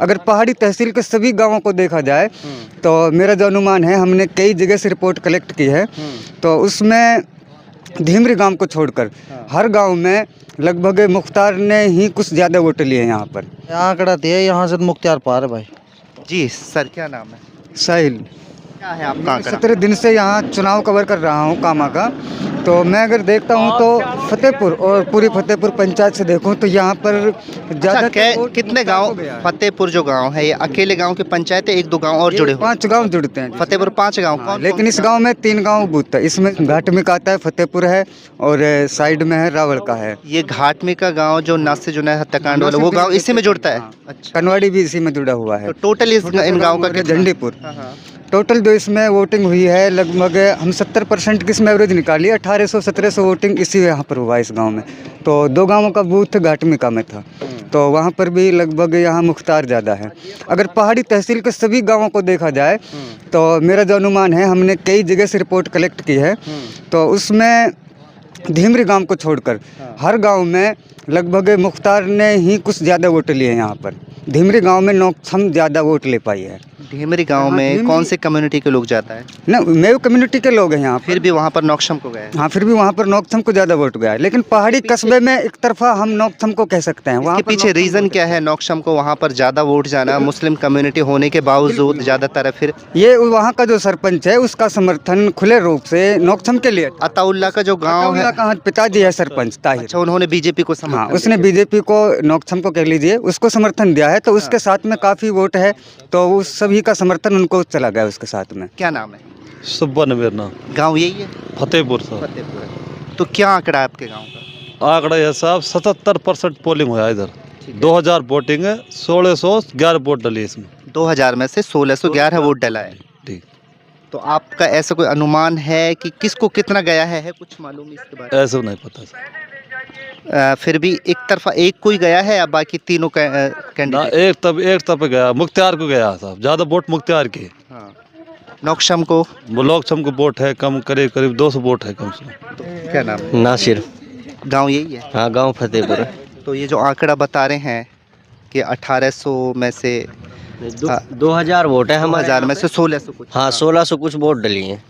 अगर पहाड़ी तहसील के सभी गाँवों को देखा जाए तो मेरा जो अनुमान है, हमने कई जगह से रिपोर्ट कलेक्ट की है, तो उसमें धीमरी गांव को छोड़कर हर गांव में लगभग मुख्तार ने ही कुछ ज़्यादा वोट लिए हैं यहाँ पर। आंकड़ा दिया यहाँ से मुख्तियार पार है भाई। जी सर, क्या नाम है? साहिल। क्या है आपका आंकड़ा? 17 दिन से यहाँ चुनाव कवर कर रहा हूँ कामा का, तो मैं अगर देखता हूँ तो फतेहपुर और पूरी फतेहपुर पंचायत से देखूँ तो यहाँ पर ज़्यादा कितने गांव? फतेहपुर जो गांव है ये अकेले गांव की पंचायत है, एक दो गांव और जुड़े हुए? 5 गांव जुड़ते हैं। फतेहपुर 5 गांव। हाँ, लेकिन इस गांव में 3 गांव बूथ है। इसमें घाटमी का आता है, फतेहपुर है और साइड में है रावल का है। ये घाटमी का गांव जो नस से जुड़ा है हत्याकांड वाला, वो गांव इसी में जुड़ता है? अच्छा, कनवाड़ी भी इसी में जुड़ा हुआ है। तो टोटल इन गाँव का झंडीपुर टोटल जो इसमें वोटिंग हुई है लगभग हम 70% की इसमें एवरेज निकाली। 1800-1700 वोटिंग इसी यहाँ पर हुआ इस गांव में। तो 2 गांवों का बूथ घाटमिका में था, तो वहाँ पर भी लगभग यहाँ मुख्तार ज़्यादा है। अगर पहाड़ी तहसील के सभी गांवों को देखा जाए तो मेरा जो अनुमान है, हमने कई जगह से रिपोर्ट कलेक्ट की है, तो उसमें धीमरी गांव को छोड़कर हर गांव में लगभग मुख्तार ने ही कुछ ज़्यादा वोट लिए हैं यहाँ पर। धीमरी गांव में नोकसम ज़्यादा वोट ले पाई है। धीमरी गांव में कौन से कम्युनिटी के लोग जाता है? ना, मेव कम्युनिटी के लोग हैं यहाँ। फिर भी वहाँ पर नौक्षम को गए? हाँ, फिर भी वहाँ पर नौक्षम को ज़्यादा वोट गया है, लेकिन पहाड़ी कस्बे में एक तरफा हम नौक्षम को कह सकते हैं। वहाँ पीछे रीज़न क्या है नौक्षम को वहाँ पर ज़्यादा वोट जाना? मुस्लिम कम्युनिटी होने के बावजूद ज़्यादातर है। फिर ये वहाँ का जो सरपंच है उसका समर्थन खुले रूप से नौक्षम के लिए। अताउल्ला का जो गाँव है, पिताजी है सरपंच ताहिर। अच्छा, उन्होंने बीजेपी को समर्थन? हाँ, उसने बीजेपी को, नौक्षम को कह लीजिए, उसको समर्थन दिया है, तो उसके साथ में काफ़ी वोट है, तो उस सभी का समर्थन उनको चला गया उसके साथ में। क्या नाम है? सुब्बन मेरा नाम। गाँव यही है? फतेहपुर साहब। फतेहपुर है। तो क्या आंकड़ा है आपके गाँव का? आंकड़ा है साहब 77% पोलिंग हुआ इधर। 2000 वोटिंग है, 1611 वोट डली इसमें। 2000 में से 1611 वोट डला है। ठीक। तो आपका ऐसा कोई अनुमान है कि किसको कितना गया है कुछ मालूम इसके बारे में? ऐसा नहीं पता सर। फिर भी एक तरफा एक कोई गया है या बाकी तीनों कैंडिडेट? एक तब गया, मुख्तियार को गया साहब, ज़्यादा वोट मुख्तियार के। हाँ। नौक्षम को? नौक्षम को वोट है कम, करीब 200 वोट है कम से कम। तो क्या नाम है? नासिर। गांव यही है? हाँ, गांव फतेहपुर है। तो ये जो आंकड़ा बता रहे हैं कि 1800 में से 2000 वोट है हमारे। 2000 में से 1600 कुछ? हाँ, 1600 कुछ वोट डली हैं,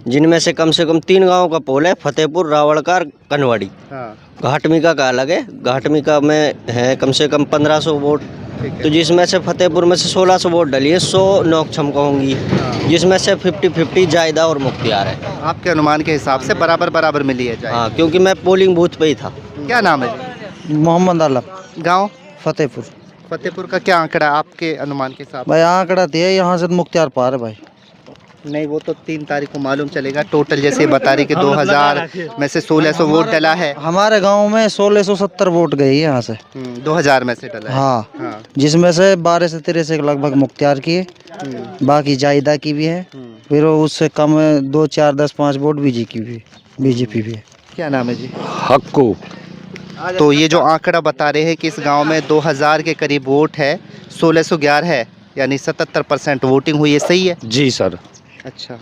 जिनमें से कम 3 गाँव का पोल है, फतेहपुर, रावड़का, कनवाड़ी। घाटमिका का अलग है। घाटमिका में है कम से कम 1500 वोट, तो जिसमें से फतेहपुर में से 1600 वोट डली है। 100 नौक्षम को होंगी, जिसमें से 50-50 जायदा और मुख्तियार है। आपके अनुमान के हिसाब से बराबर मिली है जायदा? हाँ, क्योंकि मैं पोलिंग बूथ पे ही था। क्या नाम है? मोहम्मद आलम। गाँव? फतेहपुर। फतेहपुर का क्या आंकड़ा आपके अनुमान के हिसाब? भाई आंकड़ा दिया यहाँ से मुख्तियार पार है भाई। नहीं, वो तो 3 तारीख को मालूम चलेगा। टोटल जैसे बता रही कि 2000 में से 1600 वोट डला है। हमारे गांव में 1670 वोट गई है यहाँ से। 2000 में से डला है। हाँ। जिसमें से 12 से 13 से लगभग मुख्तियार की है, बाकी जायदा की भी है, फिर उससे कम 2, 4, 10, 5 वोट बीजेपी भी है। क्या नाम है जी? हक्कू। तो ये जो आंकड़ा बता रहे हैं कि इस गांव में 2000 के करीब वोट है, 1611 है, यानी 77% वोटिंग हुई है, सही है? जी सर। अच्छा,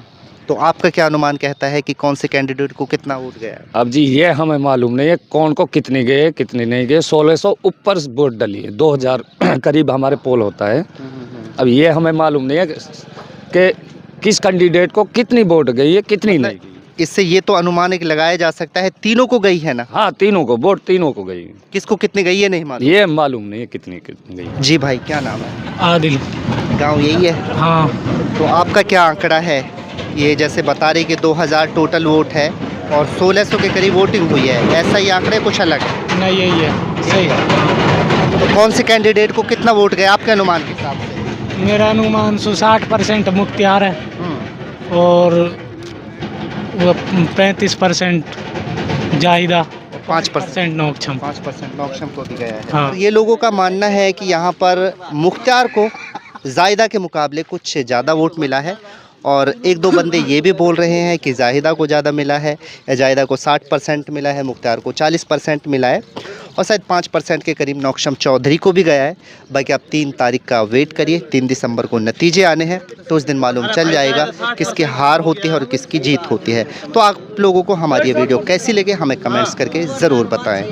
तो आपका क्या अनुमान कहता है कि कौन से कैंडिडेट को कितना वोट गया? अब जी ये हमें मालूम नहीं है कौन को कितने गए कितने नहीं गए। 1600 ऊपर वोट डली है, 2000 करीब हमारे पोल होता है। अब ये हमें मालूम नहीं है कि किस कैंडिडेट को कितनी वोट गई है कितनी नहीं गई। इससे ये तो अनुमान एक लगाया जा सकता है तीनों को गई है ना? हाँ, तीनों को वोट, तीनों को गई। किसको कितनी गई है नहीं मालूम? ये मालूम नहीं है कितनी गई। जी भाई, क्या नाम है? आदिल। गांव यही है? हाँ। तो आपका क्या आंकड़ा है? ये जैसे बता रही कि 2000 टोटल वोट है और 1600 के करीब वोटिंग हुई है, ऐसा ही आंकड़े कुछ अलग है? नहीं, यही है, सही है। तो कौन से कैंडिडेट को कितना वोट गया आपके अनुमान के हिसाब से? मेरा अनुमान 60% मुख्तियार है और 35% जाहिदा, 5% नौक्षम। 5% नौक्षम को भी गया है। हाँ। तो ये लोगों का मानना है कि यहाँ पर मुख्तियार को जाहिदा के मुकाबले कुछ ज़्यादा वोट मिला है, और 1-2 बंदे ये भी बोल रहे हैं कि जाहिदा को ज़्यादा मिला है, या जाहिदा को 60% मिला है, मुख्तियार को 40% मिला है, और शायद 5% के करीब नौक्षम चौधरी को भी गया है। बाकी आप 3 तारीख का वेट करिए, 3 दिसंबर को नतीजे आने हैं, तो उस दिन मालूम चल जाएगा किसकी हार होती है और किसकी जीत होती है। तो आप लोगों को हमारी ये वीडियो कैसी लगे हमें कमेंट्स करके ज़रूर बताएं।